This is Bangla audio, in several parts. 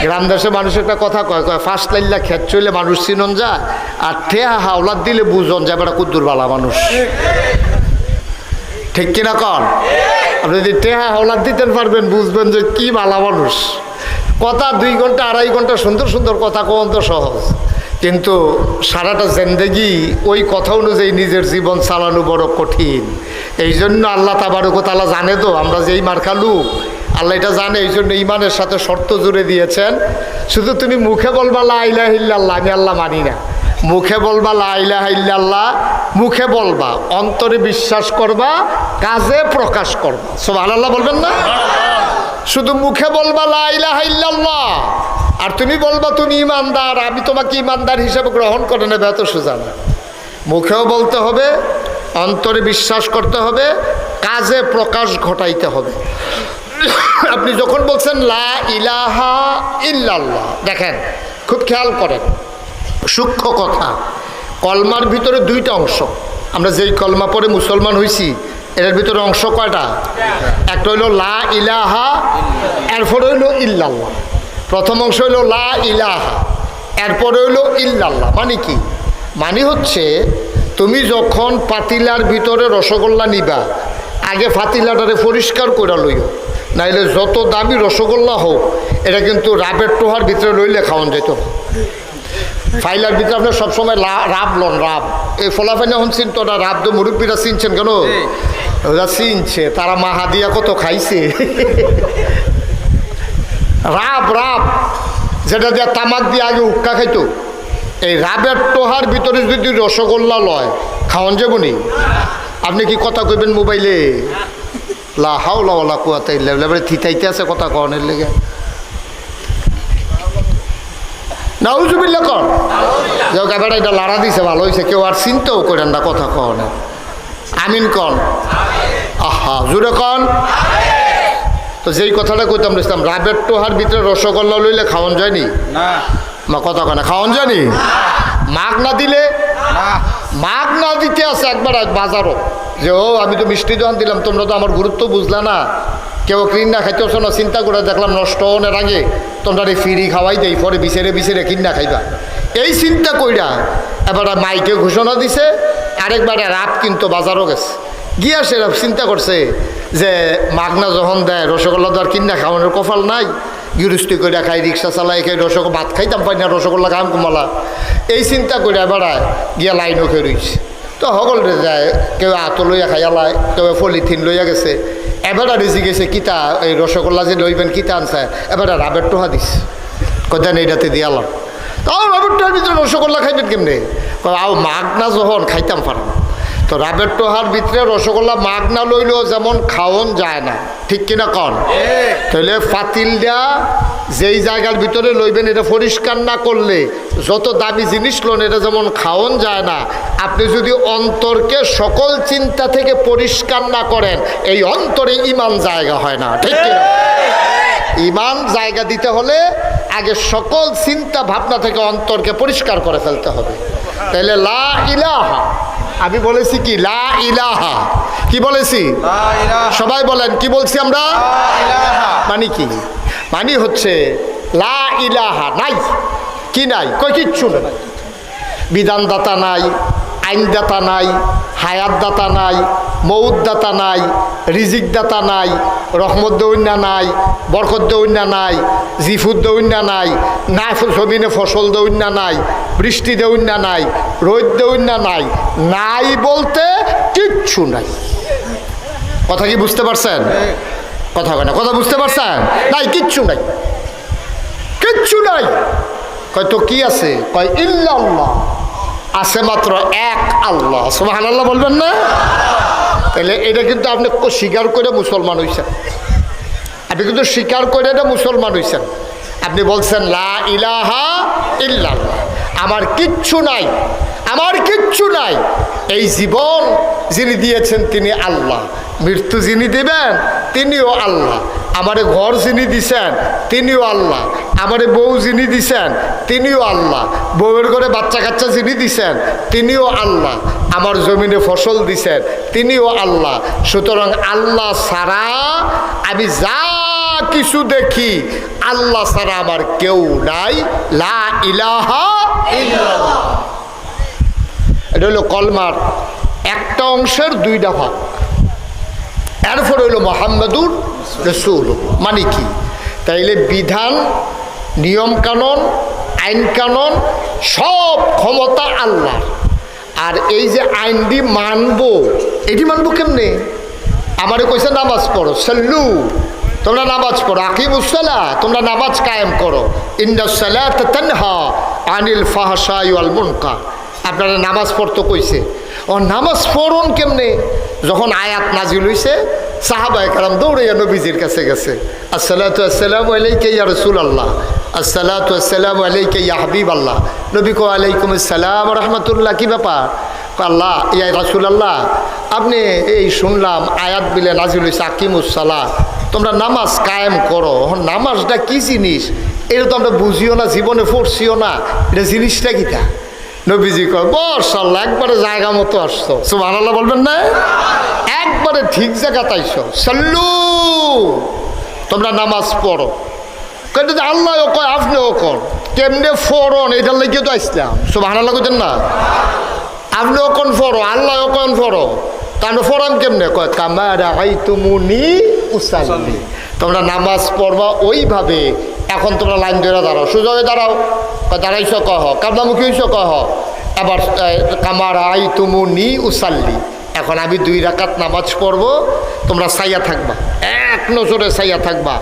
গ্রাম দেশে মানুষ একটা কথা কয় কয় ফার্স্ট লাইল্লা খেত চলে মানুষ চিনন যায়, আর ঠেহা হাওলাত দিলে বুঝন যায় বেটা কুদ্দুর বালা মানুষ। ঠিক কিনা কন? আপনি যদি টেহা হাওলাত দিতেন পারবেন, বুঝবেন যে কি বালা মানুষ। কথা 2 ঘন্টা 2.5 ঘন্টা সুন্দর সুন্দর কথা কোন তো সহজ, কিন্তু সারাটা জিন্দেগি ওই কথা অনুযায়ী নিজের জীবন চালানো বড় কঠিন। এই জন্য আল্লাহ তাবারক ওয়া তাআলা জানে তো আমরা যেই মার খালু, আল্লাহ এটা জানে। এই জন্য ইমানের সাথে শর্ত জুড়ে দিয়েছেন, শুধু তুমি মুখে বলবা লা ইলাহা ইল্লাল্লাহ, আমি আল্লাহ মানি না। মুখে বলবা লা ইলাহা ইল্লাল্লাহ, মুখে বলবা, অন্তরে বিশ্বাস করবা, কাজে প্রকাশ করবা। সুবহানাল্লাহ বলবেন না? শুধু মুখে বলবা লা ইলাহা ইল্লাল্লাহ, আর তুমি বলবা তুমি ইমানদার, আমি তোমাকে ইমানদার হিসেবে গ্রহণ করে নেবে, এত সোজা না। মুখেও বলতে হবে, অন্তরে বিশ্বাস করতে হবে, কাজে প্রকাশ ঘটাইতে হবে। আপনি যখন বলছেন লা ইলাহা ইল্লাল্লাহ, দেখেন খুব খেয়াল করেন, সূক্ষ্ম কথা। কলমার ভিতরে 2টা অংশ। আমরা যেই কলমা পড়ে মুসলমান হয়েছি, এর ভিতরে অংশ কয়টা? একটা হইল লা ইলাহা, এরপরে হইল ইল্লাল্লাহ। প্রথম অংশ হইল লা ইলাহা, এরপরে হইল ইল্লাল্লাহ। মানে কি? মানে হচ্ছে তুমি যখন পাতিলার ভিতরে রসগোল্লা নিবা, আগে পাতিলাটারে পরিষ্কার করে লইও, নাইলে যত দামি রসগোল্লা হোক এটা কিন্তু রাবের টোহার ভিতরে লইলে খাওয়ান যেত। ফাইলার ভিতরে আপনার সবসময় রাব লন, রাব। এই ফলাফাইনা এখন চিনতো না, রাব তো মুরব্বীরা চিনছেন কেন? ওরা চিনছে, তারা মাহা দিয়া কত খাইছে। রাব রাব যেটা দিয়া তামাক দিয়ে আগে উক্কা খাইতো, এই রাবের টোহার ভিতরে যদি রসগোল্লা লয়, খাওয়ান যাবনি? আপনি কি কথা কইবেন মোবাইলে? লা হাওলা ওয়ালা কুওয়াতা ইল্লা বিল্লাহ, থিতাইতে আছে কথা কনের লেগে। নাউজুবিল্লাহ কর যাও গাবাটা, এটা লাড়া দিছে, ভালো হয়েছে। কেউ আর চিন্তাও করেন না কথা কন। আমিন কন। আহা জুড়ে কন। তো যেই কথাটা কইতাম ইসলাম, রাবের টোহার ভিতরে রসগোল্লা লইলে খাওয়ান যায়নি না? মা কথা কয় না, খাওয়ান যায়নি? মাগ না দিলে, মাগ না দিতে আছে একবার বাজারও, যে ও আমি তো মিষ্টি দোকান দিলাম, তোমরা তো আমার গুরুত্ব বুঝলা না, কেউ কিনা খাইতেছ না, চিন্তা করে দেখলাম নষ্ট হওয়ার আগে তোমরা ফিরি খাওয়াই দেই, পরে বিছেরে বিছেরে কিনা খাইবা। এই চিন্তা কইরা এবার মাইকে ঘোষণা দিছে, আরেকবার রাত কিন্তু বাজারও গেছে, গিয়া সে চিন্তা করছে যে মাগনা যখন দেয় রসগোল্লা তো আর কিনা খাওয়ানোর কপাল নাই, গৃহস্থী করে খাই, রিক্সা চালাই খাই, ভাত খাইতাম পাই না, রসগোল্লা খাম কমালা। এই চিন্তা করে বেড়ায় গিয়া লাইনও খেয়ে রয়েছে। তো সকলে যায়, কেউ আতো লইয়া খাইয়ালায়, কেউ পলিথিন লইয়া গেছে। এবার রিজি গেছে কিতা, এই রসগোল্লা যে লইবেন কিতা আনছে, এবার রাবের টোহা দিস, কোথায় এইটাতে দিয়ালাম। তাও রাবের টোহার ভিতরে রসগোল্লা খাইবেন কেমনে? আও মাগ না যখন খাইতাম পারাম। তো রাবের টোহার ভিতরে রসগোল্লা মাগ না লইলেও যেমন খাওয়ন যায় না, ঠিক কিনা কন? তাহলে পাতিলটা যেই জায়গার ভিতরে লইবেন এটা পরিষ্কার না করলে যত দামি জিনিস লোন এটা যেমন খাওয়ন যায় না, আপনি যদি অন্তরকে সকল চিন্তা থেকে পরিষ্কার না করেন, এই অন্তরে ইমান জায়গা হয় না, ঠিক কিনা? ইমান জায়গা দিতে হলে আগে সকল চিন্তা ভাবনা থেকে অন্তরকে পরিষ্কার করে ফেলতে হবে। তাহলে লা ইলাহা, আমি বলেছি কি লা ইলাহা, কি বলেছি? সবাই বলেন কি বলছি আমরা? মানে কি? মানে হচ্ছে লা ইলাহা নাই, কি নাই? কই কিচ্ছু নাই। বিধানদাতা নাই, আইনদাতা নাই, হায়াতদাতা নাই, মৌতদাতা নাই, রিজিকদাতা নাই, রহমত দৌন্যা নাই, বরকত দৌন্যা নাই, জিফুদ দৌন্যা নাই, না জমিনে ফসল দৌন্যা নাই, বৃষ্টি দৌন্যা নাই, রোদ দৌন্যা নাই, নাই বলতে কিচ্ছু নাই। কথা কি বুঝতে পারছেন? কথা কয় না, কথা বুঝতে পারছেন? নাই, কিচ্ছু নাই, কিচ্ছু নাই। কয় তো কি আছে? কয় ইল্লাল্লাহ, আছে মাত্র এক আল্লাহ। সুবহানাল্লাহ বলবেন না? তাহলে এটা কিন্তু আপনি স্বীকার করে মুসলমান হইছেন, আপনি কিন্তু স্বীকার করে এটা মুসলমান হইছেন। আপনি বলছেন লা ইলাহা ইল্লাল্লাহ, আমার কিচ্ছু নাই, আমার কিচ্ছু নাই। এই জীবন যিনি দিয়েছেন তিনি আল্লাহ, মৃত্যু যিনি দিবেন তিনিও আল্লাহ, আমারে ঘর যিনি দিছেন তিনিও আল্লাহ, আমারে বউ যিনি দিছেন তিনিও আল্লাহ, বউয়ের ঘরে বাচ্চা কাচ্চা যিনি দিছেন তিনিও আল্লাহ, আমার জমিনে ফসল দিছেন তিনিও আল্লাহ। সুতরাং আল্লাহ ছাড়া আমি যা কিছু দেখি আল্লাহ ছাড়া আমার কেউ নাই, লা ইলাহা ইল্লাল্লাহ। এটা হলো কলমার একটা অংশের দুইটা ভাগ। এরপর হইল মুহাম্মাদুর রাসূল, মানে কি? তাইলে বিধান, নিয়ম কানুন, আইন কানুন সব ক্ষমতা আল্লাহ। আর এই যে আইনটি মানবো, এটি মানবো কেমনে? আমারে কইছে নামাজ পড়ো, সাল্লু, তোমরা নামাজ পড়ো, আকিমুস সালাহ, তোমরা নামাজ কায়েম করো, ইন্নাস সালাতা তানহা আনিল ফাহশাই ওয়াল মুনকার। আপনারা নামাজ পড়তে কইছে, ও নামাজ পড়ুন কেমনে? যখন আয়াত নাজিল হইছে, সাহাবায়ে কেরাম দৌড়াইয়া নবীজির কাছে গেছে, আসসালাতু আসসালামু আলাইকা ইয়া রাসূলুল্লাহ, আসসালাতু আসসালামু আলাইকা ইয়া হাবিবাল্লাহ। নবী কো আলাইকুম আসসালাম রাহমাতুল্লাহ। কি ব্যাপার? আল্লাহ ইয়া রাসূলুল্লাহ, আপনি এই শুনলাম আয়াত বিলে নাজিল হইছে আকিমুস সালাহ, তোমরা নামাজ কায়েম করো। নামাজটা কি জিনিস এটা তো আমরা বুঝিও না, জীবনে পড়ছিও না, এটা জিনিসটা কিটা? নবীজি কয়, বস আল্লাহ, একবারে জায়গা মতো আসছো, সুবহানাল্লাহ বলবেন না? একবারে ঠিক জায়গা তাইছো, সাল্লু, তোমরা নামাজ পড়ো। কিন্তু আল্লাহও কয় আপনিও কর, কেমনে ফরন এটার লেগে তো আসলাম, সুবহানাল্লাহ কইতেন না? আপনিও কোন ফরো, আল্লাহও কোন ফরো, তাহলে ফরাম কেমনে? কয় কামা রাআইতুমুনি উসাল্লি, তোমরা নামাজ পড়বা ওইভাবে। এখন তোমরা লাইন ধরে দাঁড়াও, সোজা হয়ে দাঁড়াও, দাঁড়াইছ কহ, কাবলামুখী হইছ কহ, এবার কামা রাআইতুমুনি উসাল্লি। এখন আমি 2 রাকাত নামাজ পড়বো, তোমরা সাইয়া থাকবা, এক নজরে সাইয়া থাকবা।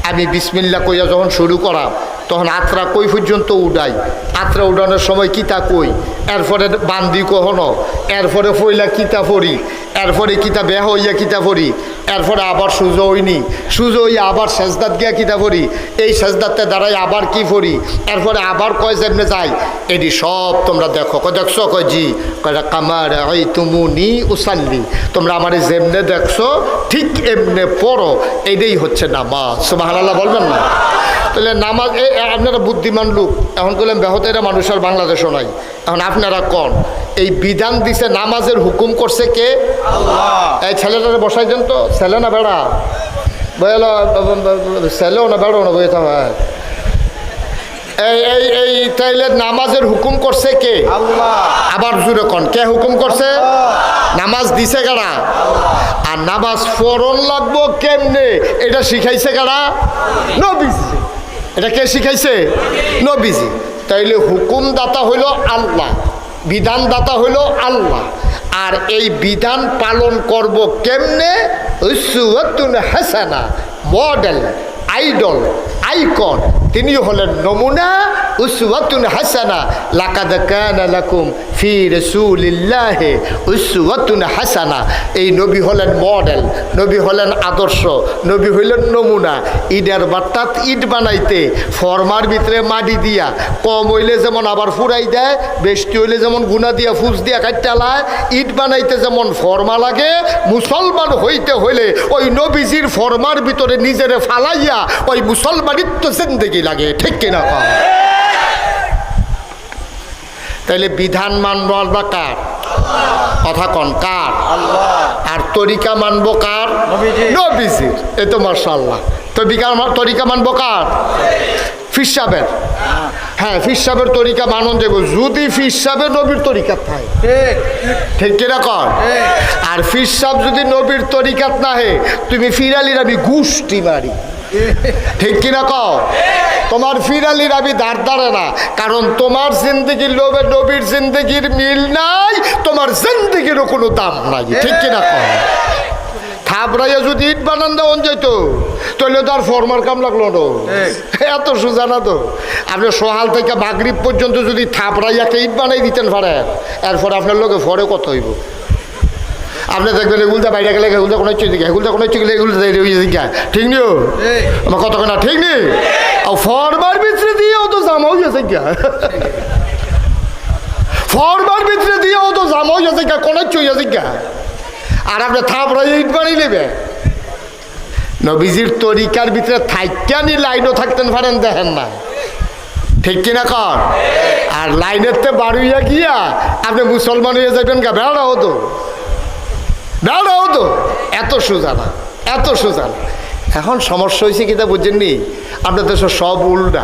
আমি বিসমিল্লাহ কইয়া যখন শুরু করা, তখন আত্রা কই পর্যন্ত উড়াই, আত্রা উড়ানোর সময় কিতা কই, এরপরে বান্দি কখনো, এরপরে ফইলা কিতা পড়ি, এরপরে কিতা বেহ হইয়া কিতা পড়ি, এরপরে আবার সুজো হইনি, সুজো হইয়া আবার সেজদাত গিয়া কিতা পড়ি, এই সেজদাতে দাঁড়াই আবার কি পড়ি, এরপরে আবার কয় যেমনে যাই, এটি সব তোমরা দেখো। কয় দেখছো? কয় জি। কয় কামার এই তুমুনি উসাল্লি, তোমরা আমার যেমনে দেখছো ঠিক এমনে পড়ো, এইটাই হচ্ছে নামাজ। সুবহানাল্লাহ বলবেন না? তাহলে নামাজ, আপনারা বুদ্ধিমান লোক, এখন বললেন বেহতেরা মানুষ আর বাংলাদেশও নাই। এখন আপনারা কন, এই বিধান দিছে, নামাজের হুকুম করছে কে? আল্লাহ। এই ছেলেটারে বসাই দেন তো, ছেলে না বেড়া, বলো ছেলেও না বেড়াও না, বইতে হয়। এই এই এই তাইলে নামাজের হুকুম করছে কে? আল্লাহ। আবার জুড়ে কন, কে হুকুম করছে? নামাজ দিছে কারা? আর নামাজ ফরন লাগবো কেমনে এটা শিখাইছে কারা? নবীজি। এটা কে শিখাইছে? নবীজি। তাইলে হুকুমদাতা হইল আল্লাহ, বিধানদাতা হইল আল্লাহ। আর এই বিধান পালন করব কেমনে? উসওয়াতুন হাসানা, মডেল, আইডল, আইকন, তিনি হলেন নমুনা। উসওয়াতুন হাসানা, লাকাদ কানা লাকুম ফি রাসূলিল্লাহি উসওয়াতুন হাসানা। এই নবী হলেন মডেল, নবী হলেন আদর্শ, নবী হইলেন নমুনা। ইটের বাট্টাত ইট বানাইতে ফরমার ভিতরে মাটি দিয়া, কম হইলে যেমন আবার ফুরাই দেয়, বেশি হইলে যেমন গুনা দিয়া ফুস দিয়া কাটালায়, ইট বানাইতে যেমন ফরমা লাগে, মুসলমান হইতে হইলে ওই নবীজির ফরমার ভিতরে নিজেরে ফালাইয়া ওই মুসলমানিত্ব জিন্দেগি লাগে, ঠিক কিনা? তাইলে বিধান মানব বা কার? কথা কন, কার? আর তরিকা মানবো কার? নবীজির। এই তো মাশাআল্লাহ। তরিকা মানবো কার? ফির সাহেবের। হ্যাঁ, ফির সাহেবের তরিকা মানন যাবো যদি ফির সাহেবের নবীর তরিকাত থাকে, ঠিক কিনা কর? আর ফির সাহেব যদি নবীর তরিকাত না হে, তুমি ফিরালির আমি গুষ্টি মারি, ঠিক কিনা কও? তোমার ফিরালির আমি দাঁড় দাঁড়ে না, কারণ তোমার জিন্দগির লোভে নবীর জিন্দগির মিল নাই, তোমার জিন্দগিরও কোনো দাম নাই, ঠিক কিনা কও? থাবড়াইয়া যদি ইট বানান দেওয়া যেত, তাহলে তো আর ফরমার কাম লাগলো না, এত সোজা না তো। আপনি সহাল থেকে মাগরিব পর্যন্ত যদি থাবড়াইয়াকে ইট বানাই দিতেন পারেন, এরপর আপনার লোকে ফরে কত হইব? আপনি দেখবেন এগুলটা বাইরে গেলে এগুলটা কোনো চিন্তা, এগুলটা কোনো চিন্তা, এগুলো ঠিক নিও আমার কত না, ঠিক নেই? ফরমার ভিতরে দিয়েও তো জামা হয়েছে, ফরমার ভিতরে দিয়েও তো জামা হয়েছে, কোনো চইয়াছে। আর আপনি থাপড়াই ইট বানিয়ে নেবে, নবীজির তরিকার ভিতরে থাইকানি লাইনও থাকতেন পারেন, দেখেন না, ঠিক কিনা কর? আর লাইনের তে বাড়িয়া গিয়া আপনি মুসলমান হয়ে যাবেন, গা বেড়া হতো, বেড়া হতো। এত সোজা না, এত সোজা না। এখন সমস্যা হয়েছে কিতা বুঝছেন নি, আপনার দেশে সব উল্টা।